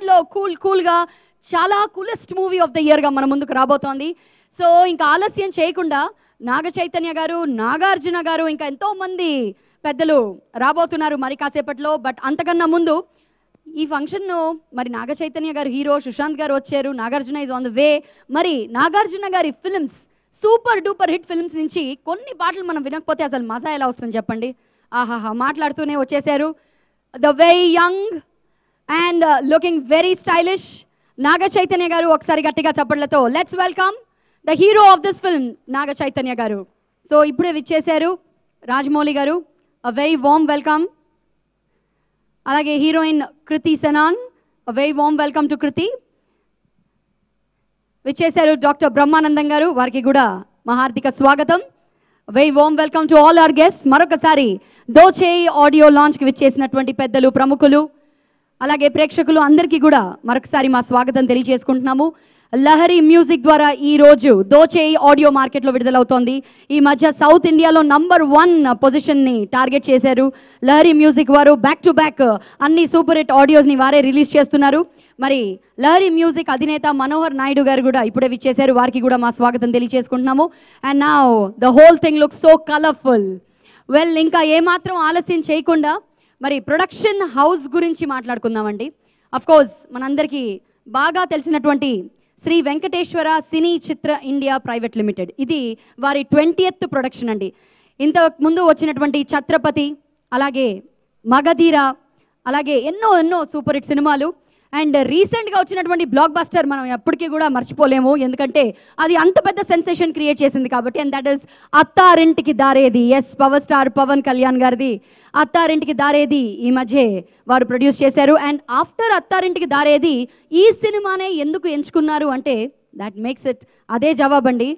లో కూల్గా చాలా కూలెస్ట్ మూవీ ఆఫ్ ద ఇయర్గా మన ముందుకు రాబోతోంది. సో ఇంకా ఆలస్యం చేయకుండా నాగ చైతన్య గారు, నాగార్జున గారు, ఇంకా ఎంతోమంది పెద్దలు రాబోతున్నారు మరి కాసేపట్లో. బట్ అంతకన్నా ముందు ఈ ఫంక్షన్ను మరి నాగ చైతన్య గారు హీరో, సుశాంత్ గారు వచ్చారు, Nagarjuna is on the way. మరి నాగార్జున గారి films, super duper hit films నుంచి కొన్ని పాటలు మనం వినకపోతే అసలు మజా ఎలా వస్తుంది చెప్పండి. ఆహాహా మాట్లాడుతూనే వచ్చేసారు. The very young and looking very stylish Naga Chaitanya గారు. ఒకసారి గట్టిగా చప్పట్లతో let's welcome the hero of this film Naga Chaitanya గారు. సో ఇప్పుడే విచ్చేశారు రాజమౌళి గారు, అ వెరీ వార్మ్ వెల్కమ్. అలాగే heroine Kriti Sanon, a very warm welcome to Kriti. విచ్చేశారు డాక్టర్ బ్రహ్మానందం గారు, వారికి కూడా మా హార్దిక స్వాగతం. Very warm welcome to all our guests. మరొకసారి దోచేయి ఆడియో లాంచ్కి విచ్చేసినటువంటి పెద్దలు, ప్రముఖులు, అలాగే ప్రేక్షకులు అందరికీ కూడా మరొకసారి మా స్వాగతం తెలియజేసుకుంటున్నాము. లహరి మ్యూజిక్ ద్వారా ఈ రోజు దోచేయి ఆడియో మార్కెట్లో విడుదలవుతోంది. ఈ మధ్య సౌత్ ఇండియాలో #1 పొజిషన్ని టార్గెట్ చేశారు లహరి మ్యూజిక్ వారు. బ్యాక్ టు బ్యాక్ అన్ని సూపర్ హిట్ ఆడియోస్ని వారే రిలీజ్ చేస్తున్నారు. మరి లహరి మ్యూజిక్ అధినేత మనోహర్ నాయుడు గారు కూడా ఇప్పుడే విచ్చేశారు, వారికి కూడా మా స్వాగతం తెలియజేసుకుంటున్నాము. And now the whole thing looks so colourful. Well, ఇంకా ఏమాత్రం ఆలస్యం చేయకుండా మరి ప్రొడక్షన్ హౌస్ గురించి మాట్లాడుకుందామండి. అఫ్కోర్స్ మనందరికీ బాగా తెలిసినటువంటి శ్రీ వెంకటేశ్వర సినీ చిత్ర ఇండియా ప్రైవేట్ లిమిటెడ్, ఇది వారి 20th ప్రొడక్షన్ అండి. ఇంతకు ముందు వచ్చినటువంటి ఛత్రపతి, అలాగే మగధీర, అలాగే ఎన్నో సూపర్ హిట్ సినిమాలు. అండ్ రీసెంట్గా వచ్చినటువంటి బ్లాక్ బస్టర్ మనం ఎప్పటికీ కూడా మర్చిపోలేము, ఎందుకంటే అది అంత పెద్ద సెన్సేషన్ క్రియేట్ చేసింది కాబట్టి. And that is Attarintiki Daredi. Yes, power star Pawan Kalyan గారిది అత్తారింటికి దారేది ఈ మధ్య వారు ప్రొడ్యూస్ చేశారు. అండ్ ఆఫ్టర్ అత్తారింటికి దారేది ఈ సినిమానే ఎందుకు ఎంచుకున్నారు అంటే దాట్ మేక్స్ ఇట్ అదే జవాబండి.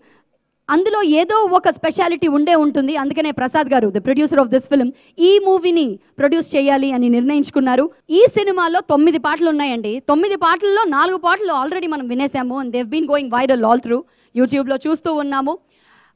అందులో ఏదో ఒక స్పెషాలిటీ ఉంటుంది. అందుకనే ప్రసాద్ గారు, the producer of this film, ఈ మూవీని ప్రొడ్యూస్ చేయాలి అని నిర్ణయించుకున్నారు. ఈ సినిమాలో 9 పాటలు ఉన్నాయండి. 9 పాటల్లో 4 పాటలు ఆల్రెడీ మనం వినేసాము. And they've been going viral all through, యూట్యూబ్లో చూస్తూ ఉన్నాము.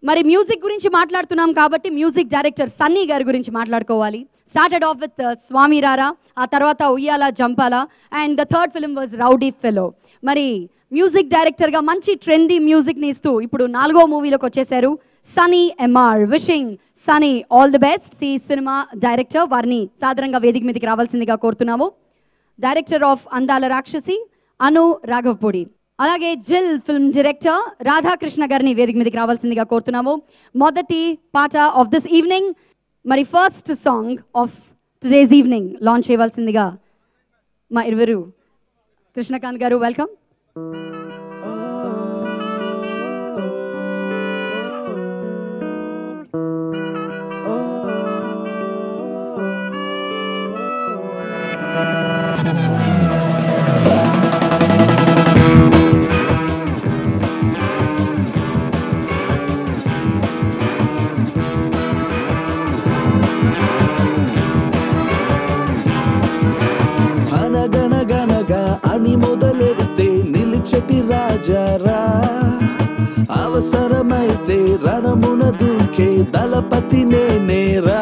మరి మ్యూజిక్ గురించి మాట్లాడుతున్నాం కాబట్టి మ్యూజిక్ డైరెక్టర్ సన్నీ గారి గురించి మాట్లాడుకోవాలి. స్టార్టెడ్ ఆఫ్ విత్ స్వామి రారా, ఆ తర్వాత Uyyala Jampala, and the third film was Rowdy Fellow. మరి మ్యూజిక్ డైరెక్టర్గా మంచి ట్రెండీ మ్యూజిక్ని ఇస్తూ ఇప్పుడు 4వ మూవీలోకి వచ్చేసారు Sunny MR. Wishing Sunny all the best. ఈ సినిమా డైరెక్టర్, వారిని సాధారణంగా వేదిక మీదకి రావాల్సిందిగా కోరుతున్నాము. డైరెక్టర్ ఆఫ్ అందాల రాక్షసి అను రాఘవపూడి, అలాగే జిల్ ఫిల్మ్ డైరెక్టర్ రాధాకృష్ణ గారిని వేదిక మీదకి రావాల్సిందిగా కోరుతున్నాము. మొదటి పాట ఆఫ్ దిస్ ఈవినింగ్, మరి first song of today's evening launch చేయవలసిందిగా మా ఇరువురు. కృష్ణకాంత్ గారు, వెల్కమ్. మొదలెడితే నిలిచెటి రాజారా, అవసరమైతే రణమున దూకే దళపతి నేనేరా.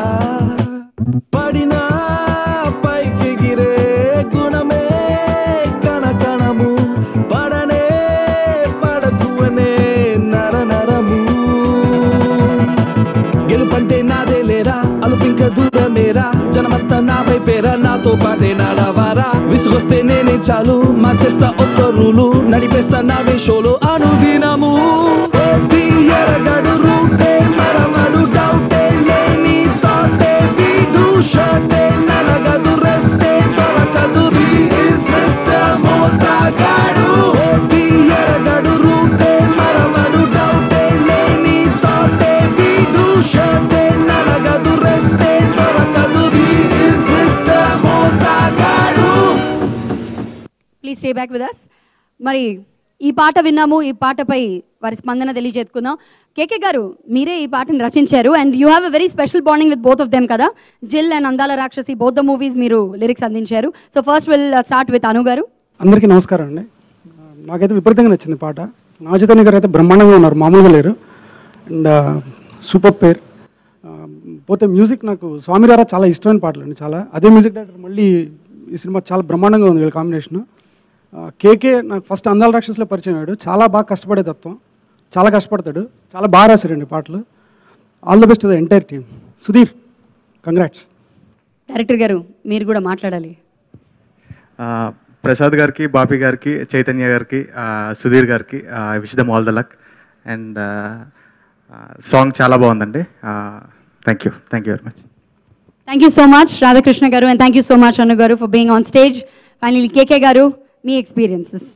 పడినా పైకెగిరే గుణమే కణకణము, పడనే పడకువనే నరనరము. గెలుపంటే నాదే లేరా, అలుపింక దూరమేరా, జనమంతా నా వైపేరా, నాతో పాటే నడవారా. విసుగొస్తే నేనే చాలు, మార్చేస్తా ఒక్క రూలు, నడిపేస్తా నా వేషోలు అనుదినము. ఎరగడు రూటే మరమడు డౌటే లేని తాటే వీడు షాటే నలగదు రెస్టే దొరకదు. ఈజ్ మిస్టర్ మోసగాడు. ఎరగడు రూటే మరమడు డౌటే లేని తాటే వీడు షాటే నలగదు రెస్టే దొరకదు. ఈజ్ మిస్టర్ మోసగాడు. Please stay back with us. మరి ఈ పాట విన్నాము, ఈ పాటపై వారి స్పందన తెలియజేసుకుందాం. కేకే గారు, మీరే ఈ పాటను రచించారు and you have a very special bonding with both of them కదా. Jil and Andala Rakshasi, both the movies మీరు లిరిక్స్ అందించారు. So first will start with Anu గారు. అందరికీ నమస్కారం అండి. నాకైతే విపరీతంగా నచ్చింది పాట. నాగ చైతన్య గారు అయితే బ్రహ్మాండంగా ఉన్నారు, మామూలుగా లేరు. అండ్ సూపర్ పేర్. పోతే మ్యూజిక్ నాకు స్వామిరారా చాలా ఇష్టమైన పాటలు అండి, చాలా. అదే మ్యూజిక్ డైరెక్టర్ మళ్ళీ ఈ సినిమా చాలా బ్రహ్మాండంగా ఉంది వీళ్ళ కాంబినేషన్. కేకే నాకు ఫస్ట్ అందాల రాక్షసులో పరిచయం అయ్యాడు. చాలా బాగా కష్టపడే తత్వం, చాలా కష్టపడతాడు, చాలా బాగా రాశారండి పాటలు. All the best the entire team. Sudheer, congrats. Director గారు మీరు కూడా మాట్లాడాలి. ప్రసాద్ గారికి, బాపి గారికి, చైతన్య గారికి, సుధీర్ గారికి I wish them all the luck. And song చాలా బాగుందండి. Thank you very much. Thank you so much Radhakrishna గారు, and thank you so much Anu గారు for being on stage. Finally KK గారు, మీ experiences.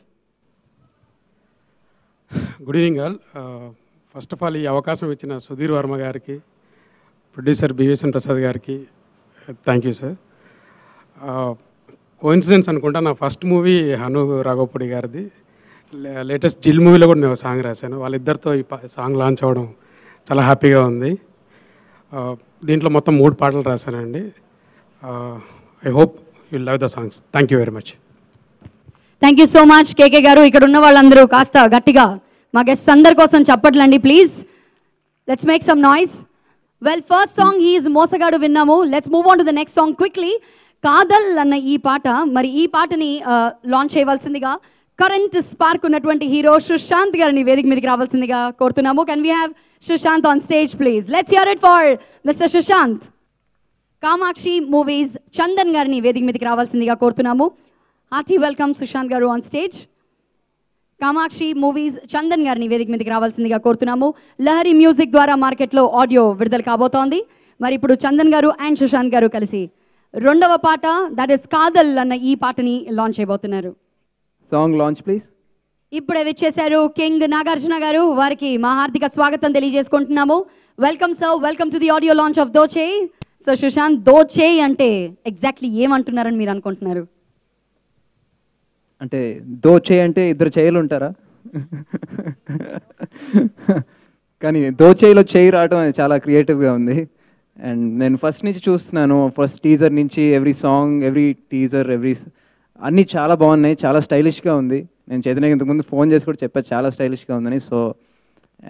Good evening all. First of all ఈ అవకాశం ఇచ్చిన సుధీర్ వర్మ గారికి, ప్రొడ్యూసర్ బివిఎస్ఎన్ ప్రసాద్ గారికి థ్యాంక్ యూ సార్. కోఇన్సిడెన్స్ అనుకుంటా, నా ఫస్ట్ మూవీ హను రాఘవపూడి గారిది. లేటెస్ట్ జిల్ మూవీలో కూడా నేను సాంగ్ రాశాను. వాళ్ళిద్దరితో ఈ సాంగ్ లాంచ్ అవ్వడం చాలా హ్యాపీగా ఉంది. దీంట్లో మొత్తం 3 పాటలు రాశానండి. I hope you love the songs. Thank you very much. Thank you so much KK గారు. ఇక్కడ ఉన్న వాళ్ళందరూ కాస్త గట్టిగా మా గెస్ట్స్ అందరి కోసం చప్పట్లండి please. Let's make some noise. Well, first song he's మోసగాడు విన్నాము. Let's move on to the next song quickly. కాదల్ అన్న ఈ పాట, మరి ఈ పాటని లాంచ్ చేయవలసిందిగా కరెంట్ స్పార్క్ ఉన్నటువంటి హీరో సుశాంత్ గారిని వేదిక మీదకి రావాల్సిందిగా కోరుతున్నాము. Can we have Sushanth on stage please? Let's hear it for mister Sushanth. Kamakshi movies Chandan గారిని వేదిక మీదకి రావాల్సిందిగా కోరుతున్నాము. Hearty welcome Sushanth garu on stage. Kamakshi movies Chandan గారిని వేదిక మీదకి రావాల్సిందిగా కోరుతున్నాము. లహరి మ్యూజిక్ ద్వారా మార్కెట్లో ఆడియో విడుదల కాబోతోంది. మరి ఇప్పుడు చందన్ గారు అండ్ సుశాంత్ గారు కలిసి రెండవ పాట, దట్ ఇస్ కాదల్ అన్న ఈ పాటని లాంచ్ చేయబోతున్నారు. Song launch please. ఇప్పుడే విచ్చేశారు కింగ్ నాగార్జున గారు, వారికి మా హార్దిక స్వాగతం తెలియజేసుకుంటున్నాము. Welcome sir, welcome to the audio launch of Dohchay. So Sushanth, Dohchay అంటే ఎగ్జాక్ట్లీ ఏమంటున్నారని మీరు అనుకుంటున్నారు? అంటే దోచేయ్ అంటే 2 చేయిలు ఉంటారా? కానీ దోచేయిలో చేయి రావడం అది చాలా క్రియేటివ్గా ఉంది. అండ్ నేను ఫస్ట్ నుంచి చూస్తున్నాను, ఫస్ట్ టీజర్ నుంచి ఎవ్రీ సాంగ్, ఎవ్రీ టీజర్, అన్నీ చాలా బాగున్నాయి, చాలా స్టైలిష్గా ఉంది. నేను చైతన్యకి ఇంతకుముందు ఫోన్ చేసి కూడా చెప్పాను చాలా స్టైలిష్గా ఉందని. So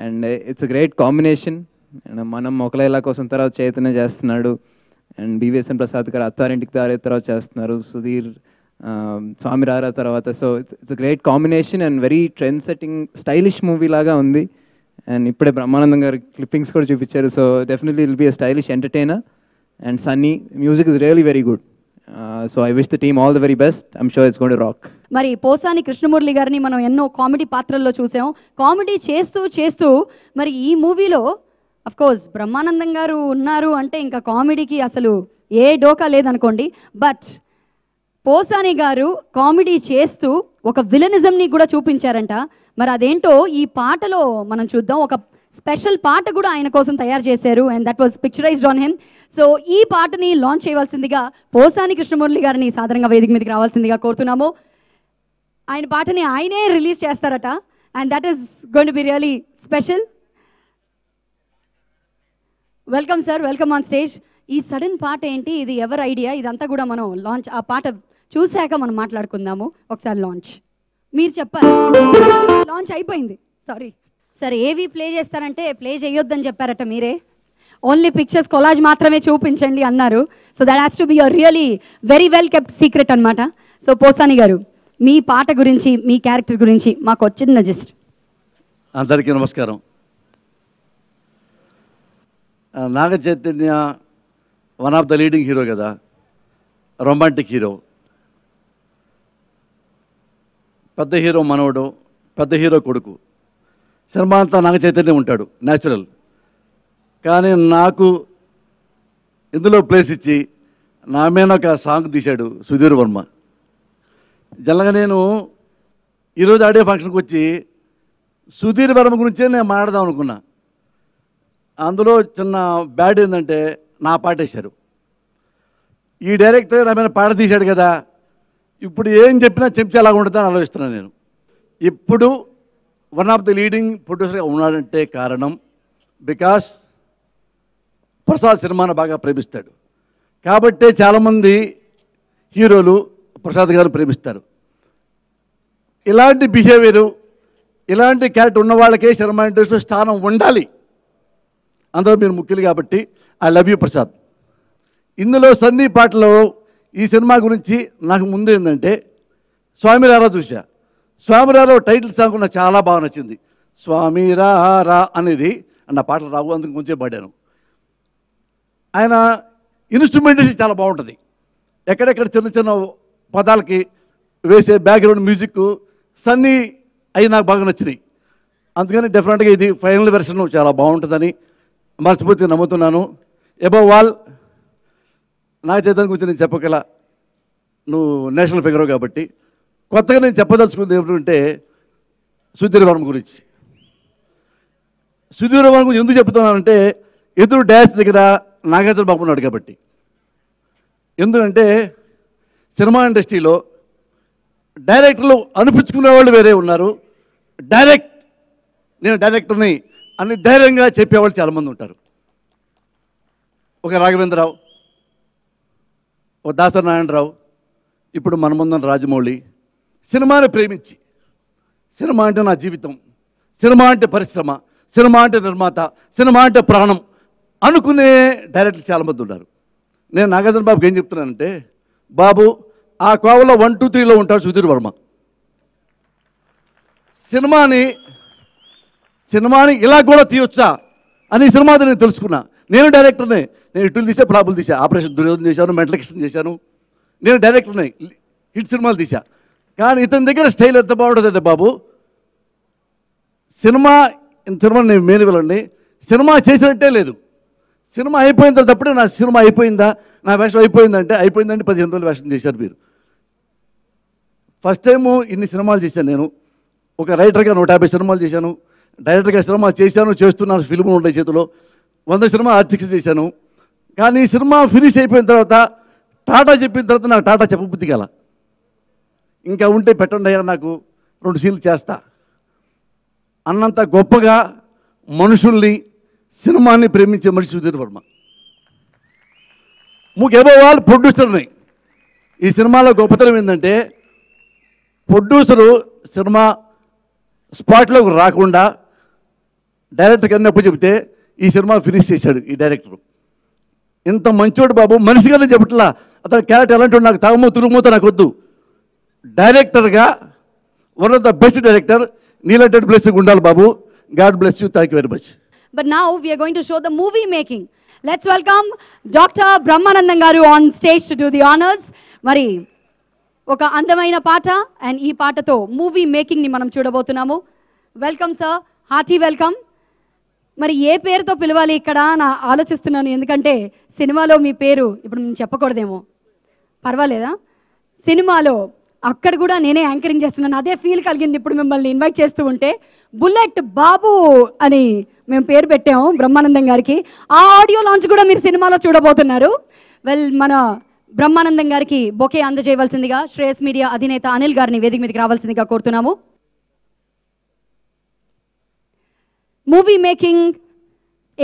and it's a great combination. మనం ఒకలేలా కోసం తర్వాత చైతన్య చేస్తున్నాడు, అండ్ బివిఎస్ఎన్ ప్రసాద్ గారు అత్తారింటికి దారే తర్వాత చేస్తున్నారు, సుధీర్ స్వామి రారా తర్వాత. So it's a great combination and very trend setting stylish movie లాగా ఉంది. అండ్ ఇప్పుడే బ్రహ్మానందం గారు క్లిప్పింగ్స్ కూడా చూపించారు. So definitely will be a stylish entertainer. And Sunny music is really very good. So I wish the team all the very best. I'm sure it's going to rock. మరి పోసాని కృష్ణమురళి గారిని మనం ఎన్నో కామెడీ పాత్రల్లో చూసాం. కామెడీ చేస్తూ మరి ఈ మూవీలో అఫ్ కోర్స్ బ్రహ్మానందం గారు ఉన్నారు అంటే ఇంకా కామెడీకి అసలు ఏ డోకా లేదనుకోండి. బట్ పోసాని గారు కామెడీ చేస్తూ ఒక విలనిజంని కూడా చూపించారంట. మరి అదేంటో ఈ పాటలో మనం చూద్దాం. ఒక స్పెషల్ పాట కూడా ఆయన కోసం తయారు చేశారు, and that was picturised on him. So ఈ పాటని లాంచ్ చేయవలసిందిగా పోసాని కృష్ణమురళి గారిని సాధారణంగా వేదిక మీదకి రావాల్సిందిగా కోరుతున్నాము. ఆయన పాటని ఆయనే రిలీజ్ చేస్తారట, and that is going to be really special. Welcome sir, welcome on stage. ఈ సడన్ పాట ఏంటి, ఇది ఎవరి ఐడియా, ఇదంతా కూడా మనం లాంచ్ ఆ పాట చూశాక మనం మాట్లాడుకుందాము. ఒకసారి లాంచ్ మీరు చెప్పాలి. లాంచ్ అయిపోయింది, సారీ. సరే, ఏవి ప్లే చేస్తారంటే ప్లే చేయొద్దని చెప్పారట మీరే. ఓన్లీ పిక్చర్స్ కొలాజ్ మాత్రమే చూపించండి అన్నారు. So that has to be your really very well kept secret అనమాట. సో పోసాని గారు, మీ పాట గురించి, మీ క్యారెక్టర్ గురించి మాకు వచ్చింది జస్ట్. అందరికీ నమస్కారం. Naga Chaitanya one of the leading hero కదా, రొమాంటిక్ హీరో. పెద్ద హీరో మనవడు, పెద్ద హీరో కొడుకు. సినిమా అంతా నాగ చైతన్యం ఉంటాడు, న్యాచురల్. కానీ నాకు ఇందులో ప్లేస్ ఇచ్చి నా మీద ఒక సాంగ్ తీశాడు సుధీర్ వర్మ. జనరల్గా నేను ఈరోజు ఆడియో ఫంక్షన్కి వచ్చి సుధీర్ వర్మ గురించే నేను మాట్లాడదాం అనుకున్నా. అందులో చిన్న బ్యాడ్ ఏంటంటే నా పాట వేశారు. ఈ డైరెక్టర్ నా మీద పాట తీశాడు కదా, ఇప్పుడు ఏం చెప్పినా చెంచా అలాగా ఉంటుందని ఆలోచిస్తున్నాను నేను. ఇప్పుడు వన్ ఆఫ్ ది లీడింగ్ ప్రొడ్యూసర్గా ఉన్నాడంటే కారణం బికాస్ ప్రసాద్ సినిమాను బాగా ప్రేమిస్తాడు కాబట్టే చాలామంది హీరోలు ప్రసాద్ గారు ప్రేమిస్తారు. ఇలాంటి బిహేవియరు, ఇలాంటి క్యారెక్టర్ ఉన్న వాళ్ళకే సినిమా ఇండస్ట్రీలో స్థానం ఉండాలి. అందులో మీరు ముఖ్యులు కాబట్టి ఐ లవ్ యూ ప్రసాద్. ఇందులో సన్నీ పాటలో ఈ సినిమా గురించి నాకు ముందు ఏంటంటే స్వామిరారా చూసా. స్వామిరారా టైటిల్ సాంగ్ నాకు చాలా బాగా నచ్చింది. స్వామిరారా అనేది నా పాటలు రావు, అందుకు కొంచెం పాడాను. ఆయన ఇన్స్ట్రుమెంటేషన్ చాలా బాగుంటుంది. ఎక్కడెక్కడ చిన్న చిన్న పదాలకి వేసే బ్యాక్గ్రౌండ్ మ్యూజిక్ సన్నీ అవి నాకు బాగా నచ్చినాయి. అందుకని డెఫినెట్గా ఇది ఫైనల్ వెర్షన్ చాలా బాగుంటుందని మనస్ఫూర్తిగా నమ్ముతున్నాను. అబవ్ ఆల్ నాగ చైతన్య గురించి నేను చెప్పగల, నువ్వు నేషనల్ ఫిగర్ కాబట్టి కొత్తగా నేను చెప్పదలుచుకుంది ఏమిటంటే సుధీర్ వర్మ గురించి. సుధీర్ వర్మ గురించి ఎందుకు చెప్తున్నానంటే ఎదురు డ్యాష్ దగ్గర నాగార్జున బాబు ఉన్నాడు కాబట్టి. ఎందుకంటే సినిమా ఇండస్ట్రీలో డైరెక్టర్లు అనిపించుకునే వాళ్ళు వేరే ఉన్నారు, నేను డైరెక్టర్ని అని ధైర్యంగా చెప్పేవాళ్ళు చాలామంది ఉంటారు. ఒక రాఘవేంద్రరావు, ఒక దాసరి నారాయణరావు, ఇప్పుడు మన ముందున్న రాజమౌళి సినిమాని ప్రేమించి, సినిమా అంటే నా జీవితం, సినిమా అంటే పరిశ్రమ, సినిమా అంటే నిర్మాత, సినిమా అంటే ప్రాణం అనుకునే డైరెక్టర్లు చాలామంది ఉన్నారు. నేను నాగార్జున బాబుకి ఏం చెప్తున్నానంటే, బాబు ఆ కోవలో 1, 2, 3లో ఉంటాడు సుధీర్ వర్మ. సినిమాని ఇలా కూడా తీయొచ్చా అని ఈ సినిమాతో నేను తెలుసుకున్నా. నేను డైరెక్టర్నే, నేను ఇటులు తీసా, ప్రాబులు తీసా, ఆపరేషన్ దుర్యోధన చేశాను, మెంటల్ కిషన్ చేశాను, నేను డైరెక్టర్నే, హిట్ సినిమాలు తీసా. కానీ ఇతని దగ్గర స్టైల్ ఎంత బాగుంటుందంటే బాబు, సినిమా నేను మేనేవలండి, సినిమా చేసినట్టే లేదు. సినిమా అయిపోయిన తర్వాత అప్పుడే నా సినిమా అయిపోయిందా, నా వేషం అయిపోయిందంటే అయిపోయిందంటే 15 రోజులు వేషం చేశారు మీరు. ఫస్ట్ టైము ఇన్ని సినిమాలు చేశాను నేను. ఒక రైటర్గా 150 సినిమాలు చేశాను, డైరెక్టర్గా సినిమా చేస్తున్నాను, ఫిల్ములు ఉంటాయి చేతిలో, 100 సినిమా ఆర్టిక్స్ చేశాను. కానీ ఈ సినిమా ఫినిష్ అయిపోయిన తర్వాత టాటా చెప్పిన తర్వాత నాకు టాటా చెప్పబుద్ధి గల, ఇంకా ఉంటే పెట్టండి అయ్యా, నాకు 2 సీన్లు చేస్తా అన్నంత గొప్పగా మనుషుల్ని, సినిమాని ప్రేమించే మనిషి సుధీర్ వర్మ. అబవ్ ఆల్ ప్రొడ్యూసర్ని. ఈ సినిమాలో గొప్పతనం ఏంటంటే ప్రొడ్యూసరు సినిమా స్పాట్లోకి రాకుండా డైరెక్టర్కి అన్నప్పుడు చెబితే ఈ సినిమా ఫినిష్ చేశాడు ఈ డైరెక్టర్. ఇంత మంచోడు బాబు, మనిషిగానే చెప్పట్లా, అతని క్యారెక్టర్ ఎలాంటి నాకు తాగమో తురుగుమోతో నాకు వద్దు. డైరెక్టర్గా one of the best director, నీలాంటి బ్లెస్సింగ్ ఉండాలి బాబు. God bless you, thank you very much. But now we are going to show the movie making. Let's welcome Dr. Brahmanandam garu on stage to do the honors. Mari oka andamaina paata and ee paata tho movie making ni manam chudabothunnamu. Welcome sir, hearty welcome. మరి ఏ పేరుతో పిలవాలి ఇక్కడ నా ఆలోచిస్తున్నాను, ఎందుకంటే సినిమాలో మీ పేరు ఇప్పుడు నేను చెప్పకూడదేమో, పర్వాలేదా? సినిమాలో అక్కడ కూడా నేనే యాంకరింగ్ చేస్తున్నాను, అదే ఫీల్ కలిగింది ఇప్పుడు మిమ్మల్ని ఇన్వైట్ చేస్తూ ఉంటే. బుల్లెట్ బాబు అని మేము పేరు పెట్టాము బ్రహ్మానందం గారికి. ఆ ఆడియో లాంచ్ కూడా మీరు సినిమాలో చూడబోతున్నారు. మన బ్రహ్మానందం గారికి బొకే అందజేయవలసిందిగా శ్రేయస్ మీడియా అధినేత అనిల్ గారిని వేదిక మీదకి రావాల్సిందిగా కోరుతున్నాము. మూవీ మేకింగ్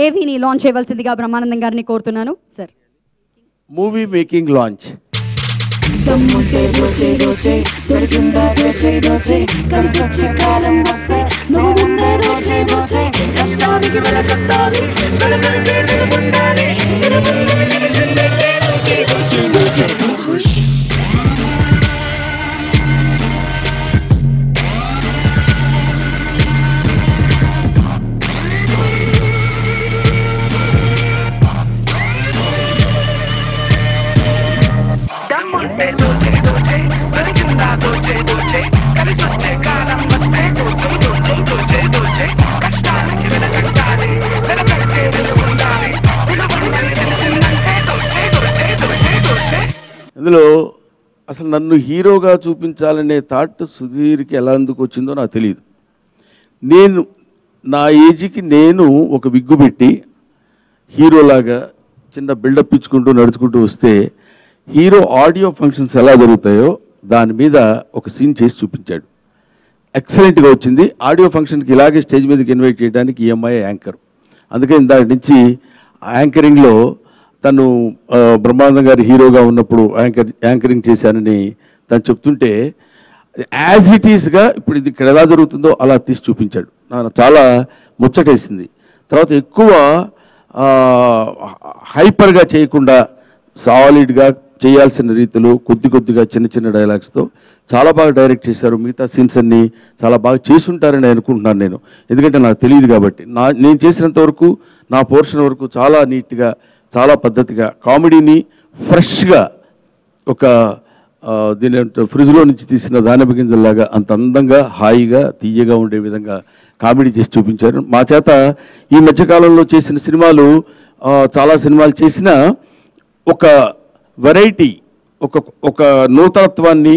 ఏవీని లాంచ్ చేయవలసిందిగా బ్రహ్మానందం గారిని కోరుతున్నాను సార్. Movie making launch. ఇందులో అసలు నన్ను హీరోగా చూపించాలనే థాట్ సుధీర్కి ఎలా ఎందుకు వచ్చిందో నాకు తెలియదు. నేను నా ఏజ్కి నేను ఒక విగ్గు పెట్టి హీరోలాగా చిన్న బిల్డప్ ఇచ్చుకుంటూ నడుచుకుంటూ వస్తే హీరో ఆడియో ఫంక్షన్స్ ఎలా జరుగుతాయో దాని మీద ఒక సీన్ చేసి చూపించాడు. ఎక్సలెంట్గా వచ్చింది. ఆడియో ఫంక్షన్కి ఇలాగే స్టేజ్ మీదకి ఇన్వైట్ చేయడానికి ఈఎంఐ యాంకర్. అందుకని దాని నుంచి యాంకరింగ్లో తను బ్రహ్మానందం గారి హీరోగా ఉన్నప్పుడు యాంకరింగ్ చేశానని తను చెప్తుంటే యాజ్ ఇట్ ఈస్గా ఇప్పుడు ఇది ఇక్కడ ఎలా జరుగుతుందో అలా తీసి చూపించాడు. నాకు చాలా ముచ్చటేసింది. తర్వాత ఎక్కువ హైపర్గా చేయకుండా సాలిడ్గా చేయాల్సిన రీతిలో కొద్దిగా చిన్న చిన్న డైలాగ్స్తో చాలా బాగా డైరెక్ట్ చేశారు. మిగతా సీన్స్ అన్నీ చాలా బాగా చేసుంటారని అనుకుంటున్నాను నేను, ఎందుకంటే నాకు తెలియదు కాబట్టి. నేను చేసినంత వరకు నా పోర్షన్ వరకు చాలా నీట్గా, చాలా పద్ధతిగా, కామెడీని ఫ్రెష్గా ఒక దీని ఫ్రిడ్జ్లో నుంచి తీసిన దానిమ్మ గింజల్లాగా అంత అందంగా, హాయిగా, తీయగా ఉండే విధంగా కామెడీ చేసి చూపించారు. మా చేత ఈ మధ్యకాలంలో చేసిన సినిమాలు, చాలా సినిమాలు చేసిన ఒక వెరైటీ, ఒక నూతనత్వాన్ని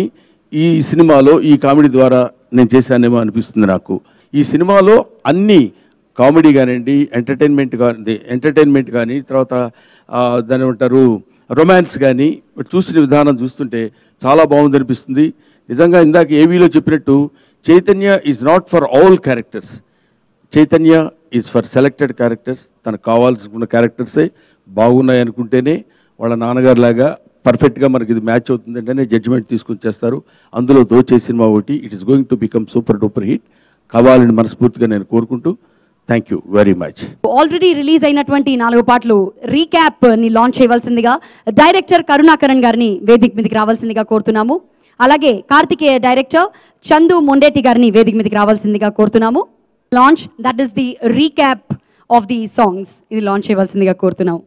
ఈ సినిమాలో ఈ కామెడీ ద్వారా నేను చేశానేమో అనిపిస్తుంది నాకు. ఈ సినిమాలో అన్నీ కామెడీ కానివ్వండి, ఎంటర్టైన్మెంట్ కానీ, తర్వాత దాని ఏమంటారు రొమాన్స్ కానీ చూసిన విధానం చూస్తుంటే చాలా బాగుంది అనిపిస్తుంది. నిజంగా ఇందాక ఏవీలో చెప్పినట్టు Chaitanya is not for all characters, Chaitanya is for selected characters. తనకు కావాల్సిన క్యారెక్టర్సే బాగున్నాయి అనుకుంటేనే వాళ్ళ నాన్నగారు లాగా పర్ఫెక్ట్గా మనకి ఇది మ్యాచ్ అవుతుందంటేనే జడ్జిమెంట్ తీసుకుని చేస్తారు. అందులో దోచే సినిమా ఒకటి. It is going to become super duper hit కావాలని మనస్ఫూర్తిగా నేను కోరుకుంటూ thank you very much. Already release అయినటువంటి 4 పాటలు రీక్యాప్ ని లాంచ్ చేయవలసిందిగా డైరెక్టర్ కరుణాకరణ్ గారిని వేదిక మీదకి రావాల్సిందిగా కోరుతున్నాము. అలాగే కార్తికేయ డైరెక్టర్ చందు మొండేటి గారిని వేదిక మీదకి రావాల్సిందిగా కోరుతున్నాము. Launch that is the recap of the songs, ఇది లాంచ్ చేయవలసిందిగా కోరుతున్నాము.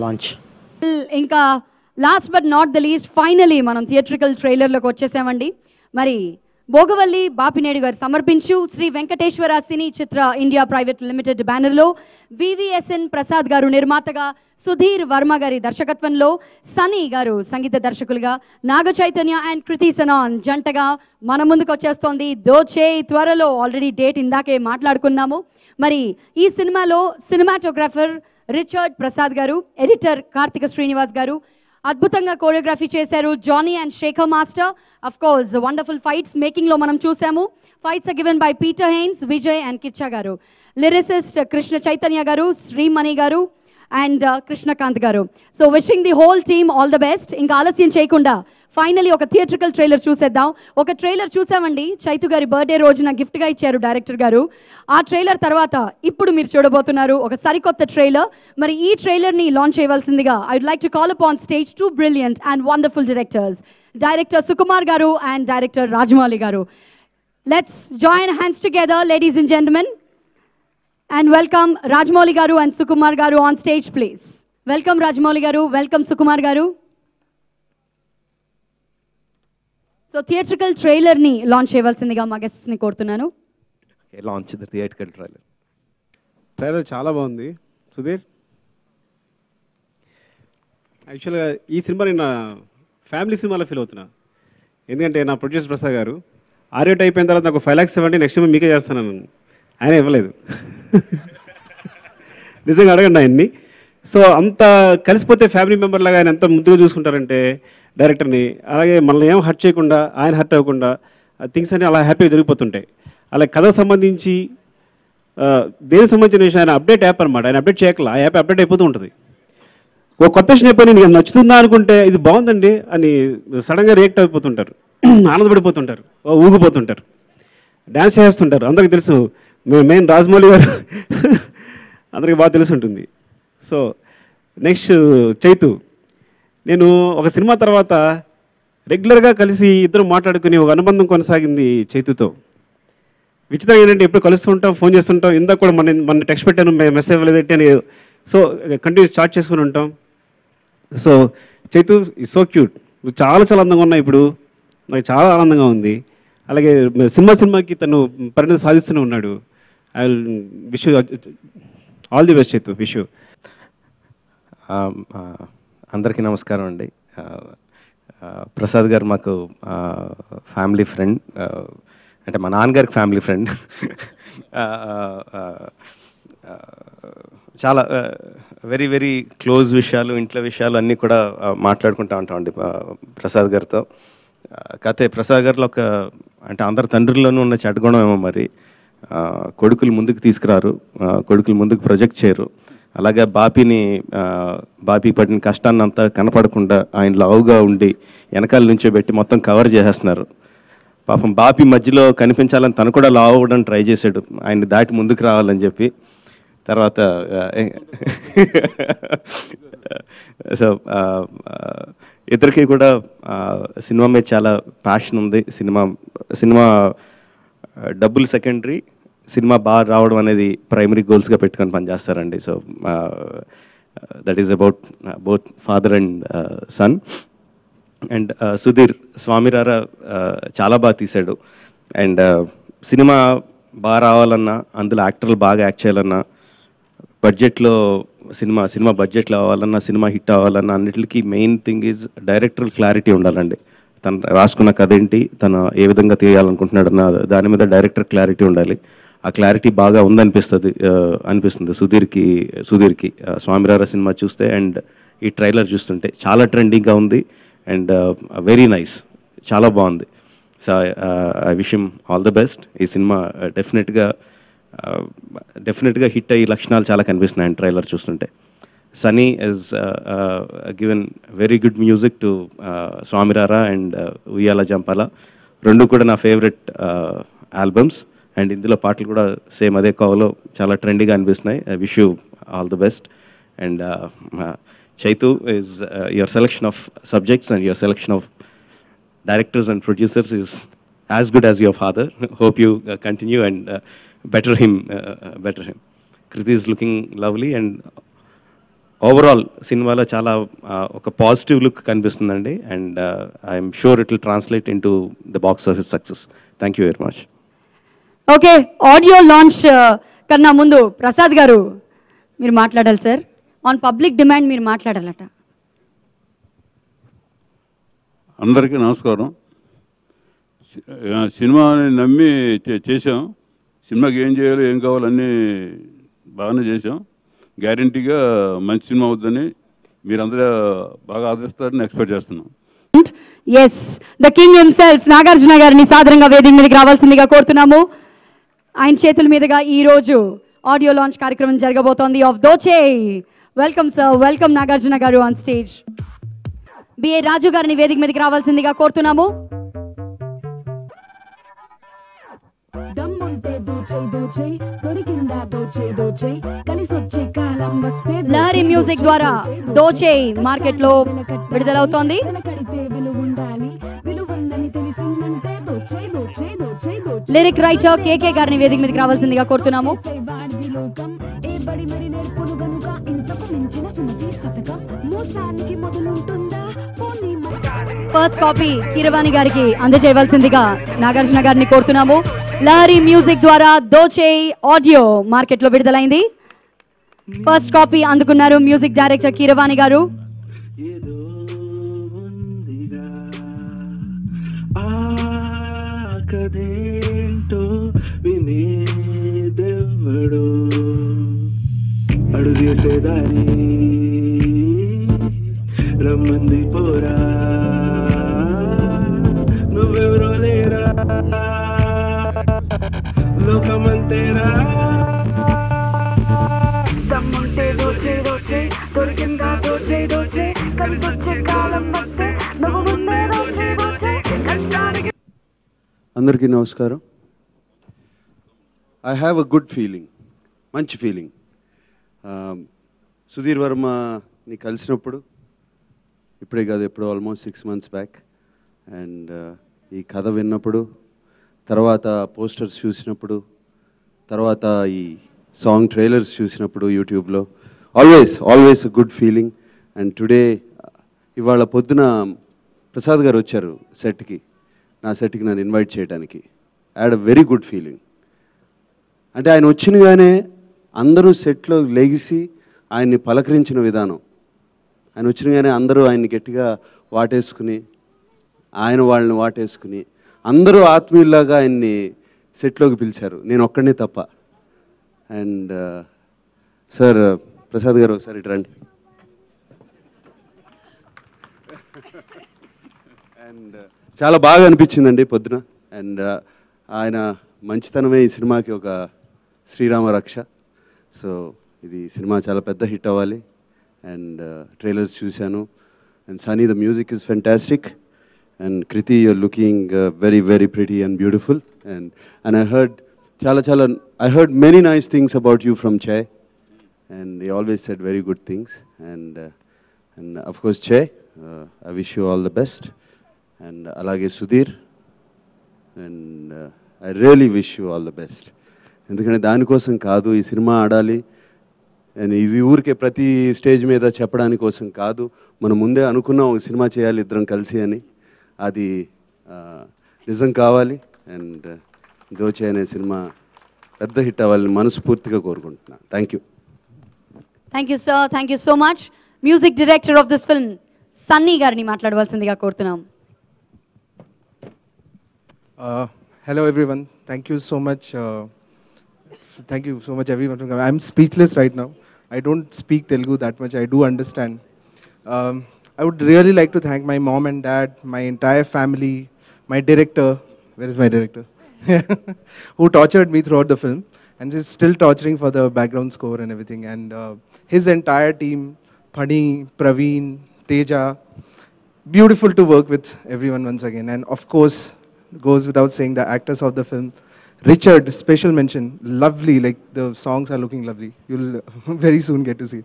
లాంచ్. ఇంకా last but not the least, finally మనం థియేట్రికల్ ట్రైలర్లోకి వచ్చేసామండి. మరి భోగవల్లి బాపినేడు గారు సమర్పించు శ్రీ వెంకటేశ్వర సినీ చిత్ర ఇండియా ప్రైవేట్ లిమిటెడ్ బ్యానర్లో BVSN ప్రసాద్ గారు నిర్మాతగా, సుధీర్ వర్మ గారి దర్శకత్వంలో, సనీ గారు సంగీత దర్శకులుగా, నాగ చైతన్య అండ్ కృతి సనాన్ జంటగా మన ముందుకు వచ్చేస్తోంది దోచే. త్వరలో ఆల్రెడీ డేట్ ఇందాకే మాట్లాడుకున్నాము. మరి ఈ సినిమాలో సినిమాటోగ్రాఫర్ రిచర్డ్ ప్రసాద్ గారు, ఎడిటర్ కార్తిక శ్రీనివాస్ గారు అద్భుతంగా కోరియోగ్రఫీ చేశారు. Jani and Sekhar master, of course wonderful fights making లో మనం చూసాము. Fights are given by Peter Heins, Vijay and Kichcha గారు. లిరిసిస్ట్ కృష్ణ చైతన్య గారు, శ్రీమణి గారు అండ్ కృష్ణకాంత్ గారు. So wishing the whole team all the best. ఇంకా ఆలస్యం చేయకుండా ఫైనలీ ఒక థియేట్రికల్ ట్రైలర్ చూసేద్దాం. ఒక ట్రైలర్ చూసామండి, చైతు గారి బర్త్డే రోజున గిఫ్ట్గా ఇచ్చారు డైరెక్టర్ గారు. ఆ ట్రైలర్ తర్వాత ఇప్పుడు మీరు చూడబోతున్నారు ఒక సరికొత్త ట్రైలర్. మరి ఈ ట్రైలర్ని లాంచ్ చేయవలసిందిగా I would like to call upon stage 2 brilliant and wonderful directors, director Sukumar గారు అండ్ డైరెక్టర్ రాజమౌళి గారు. Let's join hands together ladies and gentlemen and welcome Rajmouli garu and Sukumar garu on stage please. Welcome Rajmouli garu, welcome Sukumar garu. So theatrical trailer ni launch cheyavalsindiga ma guests ni korutunnanu. Okay, launch the theatrical trailer. Trailer చాలా బాగుంది సుధీర్. యాక్చువల్గా ఈ cinema నేను family సినిమాలో feel అవుతున్నా. ఎందుకంటే నా producer Prasad గారు ఆర్యట్ అయిపోయిన తర్వాత నాకు 5 lakhs ఇవ్వండి, నెక్స్ట్ టైం మీకే చేస్తాను, ఆయన ఇవ్వలేదు. నిజంగా అడగండి ఆయన్ని. సో అంత కలిసిపోతే ఫ్యామిలీ మెంబర్ లాగా ఆయన ఎంత ముద్దుగా చూసుకుంటారంటే డైరెక్టర్ని, అలాగే మనల్ని ఏం హర్ట్ చేయకుండా, ఆయన హర్ట్ అవ్వకుండా థింగ్స్ అన్నీ అలా హ్యాపీగా జరిగిపోతుంటాయి. అలాగే కథకు సంబంధించి దేనికి సంబంధించిన విషయం ఆయన అప్డేట్ యాప్ అనమాట. ఆయన అప్డేట్ చేయకలా, ఆ యాప్ అప్డేట్ అయిపోతూ ఉంటుంది. ఒక కొత్త విషయం అయిపోయి నీకు నచ్చుతుందా అనుకుంటే ఇది బాగుందండి అని సడన్గా రియాక్ట్ అయిపోతుంటారు, ఆనందపడిపోతుంటారు, ఊగిపోతుంటారు, డ్యాన్స్ చేస్తుంటారు. అందరికీ తెలుసు, మెయిన్ రాజమౌళి గారు అందరికీ బాగా తెలిసి ఉంటుంది. సో నెక్స్ట్ చైతు, నేను ఒక సినిమా తర్వాత రెగ్యులర్గా కలిసి ఇద్దరు మాట్లాడుకుని ఒక అనుబంధం కొనసాగింది చైతుతో. విచిత్రంగా ఏంటంటే ఎప్పుడు కలుస్తుంటాం, ఫోన్ చేస్తుంటాం. ఇందాక కూడా మన టెక్స్ట్ పెట్టాను, మెసేజ్ లేదంటే అని. సో కంటిన్యూస్ చాట్ చేసుకుని ఉంటాం. సో చైతు ఈ సో క్యూట్, నువ్వు చాలా చాలా అందంగా ఉన్నావు. ఇప్పుడు నాకు చాలా ఆనందంగా ఉంది. అలాగే సినిమాకి తను పరిణతి సాధిస్తూనే ఉన్నాడు. I will wish you all the best Chaitu, wish you. అందరికీ నమస్కారం అండి. ప్రసాద్ గారు మాకు ఫ్యామిలీ ఫ్రెండ్, అంటే మా నాన్నగారికి ఫ్యామిలీ ఫ్రెండ్. చాలా వెరీ వెరీ క్లోజ్ విషయాలు, ఇంట్లో విషయాలు అన్నీ కూడా మాట్లాడుకుంటూ ఉంటామండి ప్రసాద్ గారితో. కాకపోతే ప్రసాద్ గారిలో ఒక, అంటే అందరి తండ్రుల్లోనూ ఉన్న చెడ్డగుణం ఏమో మరి, కొడుకులు ముందుకు తీసుకురారు, కొడుకులు ముందుకు ప్రొజెక్ట్ చేయరు. అలాగే బాపీ పడిన కష్టాన్ని అంతా కనపడకుండా ఆయన లావుగా ఉండి వెనకాల నుంచో పెట్టి మొత్తం కవర్ చేసేస్తున్నారు. పాపం బాపీ మధ్యలో కనిపించాలని తను కూడా లావు అవ్వడానికి ట్రై చేశాడు, ఆయన్ని దాటి ముందుకు రావాలని చెప్పి. తర్వాత సో ఇద్దరికి కూడా సినిమా మీద చాలా ప్యాషన్ ఉంది. సినిమా డబ్బులు సెకండరీ, సినిమా బాగా రావడం అనేది ప్రైమరీ గోల్స్గా పెట్టుకొని పనిచేస్తారండి. So that is about both father and son. And Sudheer Swamy Ra Ra చాలా బాగా తీశాడు. అండ్ సినిమా బాగా రావాలన్నా, అందులో యాక్టర్లు బాగా యాక్ట్ చేయాలన్నా, బడ్జెట్లో సినిమా బడ్జెట్లో అవ్వాలన్నా, సినిమా హిట్ అవ్వాలన్నా, అన్నిటికీ main thing is director clarity ఉండాలండి. తను రాసుకున్న కథ ఏంటి, తను ఏ విధంగా తీయాలనుకుంటున్నాడు అన్న దాని మీద డైరెక్టర్ క్లారిటీ ఉండాలి. ఆ క్లారిటీ బాగా అనిపిస్తుంది సుధీర్కి స్వామిరారా సినిమా చూస్తే అండ్ ఈ ట్రైలర్ చూస్తుంటే చాలా ట్రెండింగ్గా ఉంది అండ్ వెరీ నైస్, చాలా బాగుంది. So I wish him all the best. ఈ సినిమా డెఫినెట్గా హిట్ అయ్యే లక్షణాలు చాలా కనిపిస్తున్నాయి ట్రైలర్ చూస్తుంటే. Sunny is given very good music to Swamy Ra Ra and ఉయ్యాల జంపాల, రెండు కూడా నా ఫేవరెట్ ఆల్బమ్స్. అండ్ ఇందులో పాటలు కూడా సేమ్ అదే కోవలో చాలా ట్రెండీగా అనిపిస్తున్నాయి. I wish you all the best. And Chaitu is your selection of subjects and your selection of directors and producers is as good as your father. Hope you continue and better him. Kriti is looking lovely and overall సినిమాలో చాలా ఒక positive look కనిపిస్తుందండి. And I'm sure it will translate in to the box office success. Thank you very much. Okay, audio launch కన్నా ముందు ప్రసాద్ గారు మీరు మాట్లాడాలి sir. On public demand మీరు మాట్లాడాలట. అందరికీ నమస్కారం. సినిమాని నమ్మి చేసాం. సినిమాకి ఏం చేయాలో ఏం కావాలో అన్నీ బాగానే చేసాం. గ్యారంటీగా మంచి సినిమా అవుతుందని మీరందరూ బాగా ఆదరిస్తారని ఎక్స్పెక్ట్ చేస్తున్నాం. Yes, the king himself Nagarjuna గారిని సాదరంగా వేదిక మీదకి రావాల్సిందిగా కోరుతున్నాము. ఆయన చేతుల మీదుగా ఈ రోజు ఆడియో లాంచ్ కార్యక్రమం జరగబోతోంది of Dohchay. Welcome sir, welcome Nagarjuna garu on stage. BA రాజు గారిని వేదిక మీదకి రావాల్సిందిగా కోరుతున్నాము. లహరి మ్యూజిక్ ద్వారా దోచే మార్కెట్ లో విడుదలవుతోంది. లిరిక్ రైటర్ కేకే గారిని వేదిక మీదకి రావాల్సిందిగా కోరుతున్నాము. ఫస్ట్ కాపీ కీరవాణి గారికి అందజేయవలసిందిగా నాగార్జున గారిని కోరుతున్నాము. లహరి మ్యూజిక్ ద్వారా దోచే ఆడియో మార్కెట్ లో విడుదలైంది. ఫస్ట్ కాపీ అందుకున్నారు మ్యూజిక్ డైరెక్టర్ కీరవాణి గారు. అడుగేసేదాని రమ్మంది పోరా, నువ్వెవరో లేరా, లోకమంతేరా, దమ్ముంటే దోచే దోచే, దొరికిందా దోచే దోచే, కలిసొచ్చే కాలం వస్తే నువ్వు ముందే దోచే దోచే, కష్టానికి. అందరికీ నమస్కారం. I have a good feeling, మంచి ఫీలింగ్. సుధీర్ వర్మని కలిసినప్పుడు, ఇప్పుడే కాదు ఎప్పుడో ఆల్మోస్ట్ 6 months బ్యాక్, అండ్ ఈ కథ విన్నప్పుడు, తర్వాత పోస్టర్స్ చూసినప్పుడు, తర్వాత ఈ సాంగ్ ట్రైలర్స్ చూసినప్పుడు యూట్యూబ్లో, always a good feeling. And today ఇవాళ పొద్దున ప్రసాద్ గారు వచ్చారు నా సెట్కి నన్ను ఇన్వైట్ చేయడానికి. I had a very good feeling. అంటే ఆయన వచ్చినగానే అందరూ సెట్లో లెగిసి ఆయన్ని పలకరించిన విధానం, ఆయన వచ్చినగానే అందరూ ఆయన్ని గట్టిగా వాటేసుకుని, ఆయన వాళ్ళని వాటేసుకుని, అందరూ ఆత్మీయుల్లాగా ఆయన్ని సెట్లోకి పిలిచారు, నేను ఒక్కడనే తప్ప. అండ్ సార్ ప్రసాద్ గారు ఒకసారి ఇటు రండి. అండ్ చాలా బాగా అనిపించిందండి పొద్దున. అండ్ ఆయన మంచితనమే ఈ సినిమాకి ఒక శ్రీరామ రక్ష. సో ఇది సినిమా చాలా పెద్ద హిట్ అవ్వాలి. అండ్ ట్రైలర్స్ చూశాను. And Sunny, the music is fantastic. And Kriti, you're looking very very pretty and beautiful. And I heard many nice things about you from Che, and he always said very good things. And of course Che, I wish you all the best. And అలాగే Sudheer, and I really wish you all the best. ఎందుకంటే దానికోసం కాదు ఈ cinema ఆడాలి and ఇది ఊరికే ప్రతి stage మీద చెప్పడానికి కోసం కాదు, మనం ముందే అనుకున్నాం ఒక సినిమా చేయాలి ఇద్దరం కలిసి అని. అది నిజం కావాలి. అండ్ దోచే అనే సినిమా పెద్ద హిట్ అవ్వాలని మనస్ఫూర్తిగా కోరుకుంటున్నాను. Thank you. Thank you sir, thank you so much. Music director of this film Sunny గారిని మాట్లాడవలసిందిగా కోరుతున్నాం. Hello everyone. Thank you so much. Thank you so much everyone. I'm speechless right now. I don't speak Telugu that much. I do understand. I would really like to thank my mom and dad, my entire family, my director. Where is my director? Who tortured me throughout the film and is still torturing for the background score and everything. And his entire team, Pani, Praveen, Teja. Beautiful to work with everyone once again. And of course, goes without saying, the actors of the film. Richard, special mention, lovely, like the songs are looking lovely. You'll very soon get to see.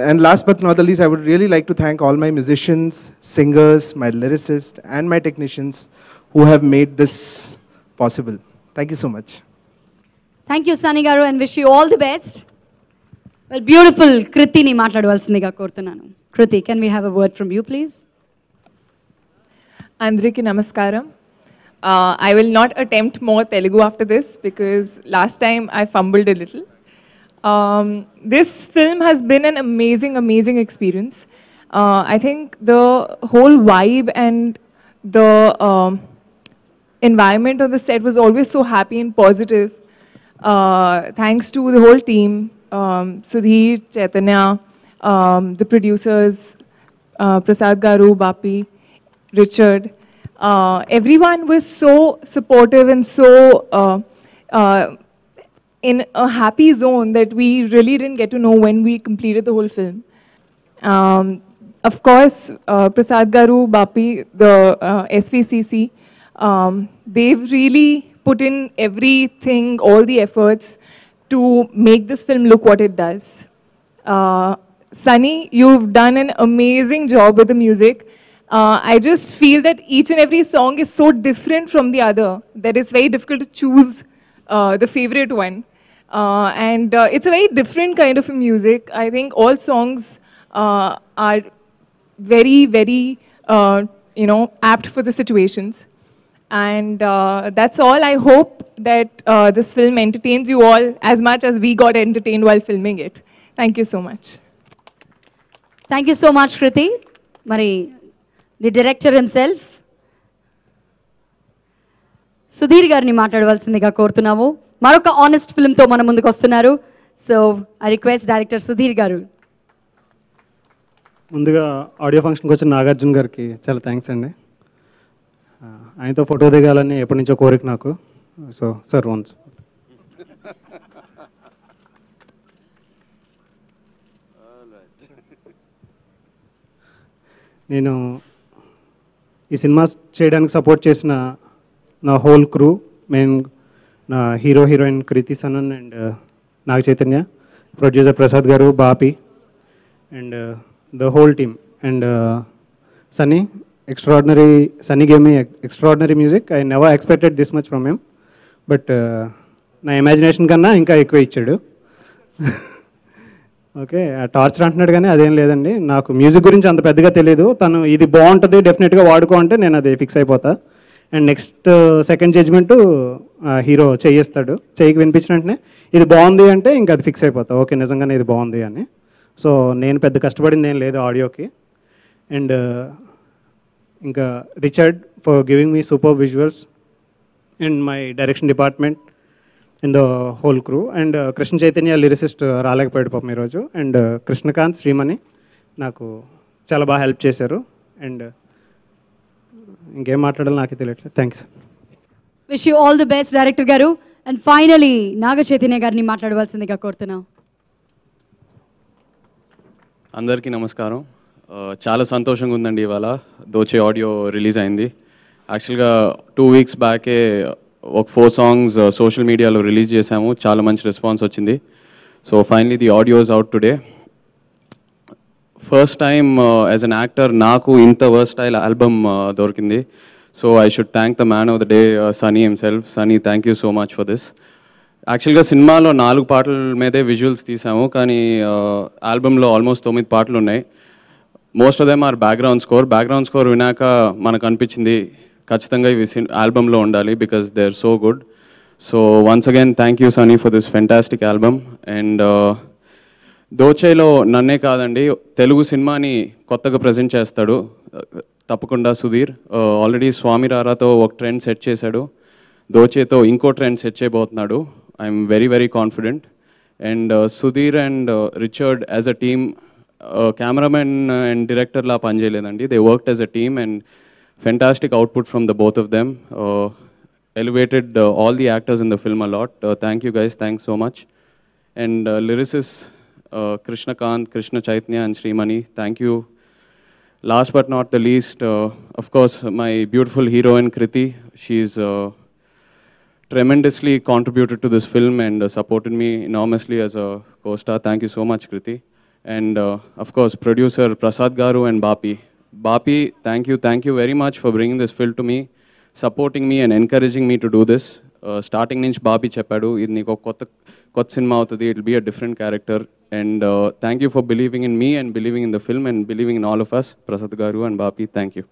And last but not the least, I would really like to thank all my musicians, singers, my lyricists, and my technicians who have made this possible. Thank you so much. Thank you, Sunny Garu, and wish you all the best. Well, beautiful Kriti ni maatladvalsindiga korutunnanu. Kriti, can we have a word from you, please? Andriki namaskaram. I will not attempt more Telugu after this because last time I fumbled a little. This film has been an amazing experience. I think the whole vibe and the environment of the set was always so happy and positive. Thanks to the whole team, Sudhir, Chaitanya, the producers, Prasad Garu, Bapi, Richard. Everyone was so supportive and so in a happy zone that we really didn't get to know when we completed the whole film. Of course, Prasad Garu, Bapi, the SVCC, they've really put in everything, all the efforts to make this film look what it does. Sunny, you've done an amazing job with the music. I just feel that each and every song is so different from the other that it's very difficult to choose the favorite one. And it's a very different kind of music. I think all songs are very, apt for the situations. And that's all. I hope that this film entertains you all as much as we got entertained while filming it. Thank you so much. Thank you so much, Kriti. Mari, the director himself, Sudheer గారిని మాట్లాడవలసిందిగా కోరుతున్నాము. మరొక honest ఫిల్మ్తో మన ముందుకు వస్తున్నారు. So I request director Sudheer గారు. ముందుగా audio ఫంక్షన్కి వచ్చిన నాగార్జున గారికి చాలా థ్యాంక్స్ అండి. ఆయనతో ఫోటో దిగాలని ఎప్పటి నుంచో కోరిక నాకు. So sir once. నేను ఈ సినిమా చేయడానికి సపోర్ట్ చేసిన నా హోల్ క్రూ, మెయిన్ నా hero heroine Kriti Sanon and Naga Chaitanya, producer Prasad garu, Bapi and the whole team and Sunny. Sunny gave me extraordinary music. I never expected this much from him. But నా ఇమాజినేషన్ కన్నా ఇంకా ఎక్కువ ఇచ్చాడు. ఓకే, టార్చర్ అంటున్నాడు కానీ అదేం లేదండి. నాకు మ్యూజిక్ గురించి అంత పెద్దగా తెలియదు. తను ఇది బాగుంటుంది డెఫినెట్గా వాడుకో అంటే నేను అది ఫిక్స్ అయిపోతా. And next second judgement hero చేయిస్తాడు. చేయికి వినిపించిన వెంటనే ఇది బాగుంది అంటే ఇంకా అది ఫిక్స్ అయిపోతా, ఓకే నిజంగానే ఇది బాగుంది అని. సో నేను పెద్ద కష్టపడింది ఏం లేదు ఆడియోకి. అండ్ ఇంకా Richard for giving me super visuals and my direction department and the whole crew. And Krishna Chaitanya lyricist రాలేకపోయాడు పాపం ఈరోజు. అండ్ కృష్ణకాంత్, శ్రీమణి నాకు చాలా బాగా హెల్ప్ చేశారు. అండ్ ఇంకేం మాట్లాడాలో నాకే తెలియట్లేదు. Thanks. Wish you all the best director గారు. అండ్ ఫైనలీ నాగ చైతన్య గారిని మాట్లాడవలసిందిగా కోరుతున్నాం. అందరికీ నమస్కారం. చాలా సంతోషంగా ఉందండి. ఇవాళ దోచే ఆడియో రిలీజ్ అయింది. యాక్చువల్గా 2 weeks బ్యాకే ఒక 4 songs సోషల్ మీడియాలో రిలీజ్ చేశాము. చాలా మంచి రెస్పాన్స్ వచ్చింది. So finally the audio is out today. First time as an actor నాకు ఇంత వర్స్టైల్ ఆల్బమ్ దొరికింది. So I should thank the man of the day, Sunny himself. Sunny, thank you so much for this. యాక్చువల్గా సినిమాలో 4 పాటల మీదే visuals తీసాము, కానీ ఆల్బంలో almost 9 పాటలు ఉన్నాయి. Most of them are background score. Background score వినాక మనకు అనిపించింది ఖచ్చితంగా ఇవి ఆల్బంలో ఉండాలి, because they are so good. So once again thank you Sunny for this fantastic album. And దోచేలో నన్నే కాదండి, తెలుగు సినిమాని కొత్తగా ప్రజెంట్ చేస్తాడు తప్పకుండా సుధీర్. ఆల్రెడీ స్వామి రారాతో ఒక ట్రెండ్ సెట్ చేశాడు, దోచేతో ఇంకో ట్రెండ్ సెట్ చేయబోతున్నాడు. I'm very very confident. And Sudheer and Richard as a team, cameraman and డైరెక్టర్లా పనిచేయలేదండి. They worked as a team and fantastic output from the both of them. elevated all the actors in the film a lot. Thank you guys, thanks so much. And lyricists Krishna Kant, Krishna Chaitanya and Srimani, thank you. Last but not the least, of course, my beautiful heroine Kriti. She's tremendously contributed to this film and supported me enormously as a co-star. Thank you so much, Kriti. And of course, producer Prasad Garu and Bapi, thank you very much for bringing this film to me, supporting me and encouraging me to do this. Starting నుంచి బాబీ చెప్పాడు, ఇది నీకు కొత్త cinema అవుతుంది, it will be a different character. And thank you for believing in me and believing in the film and believing in all of us, Prasad గారు and Bapi, thank you.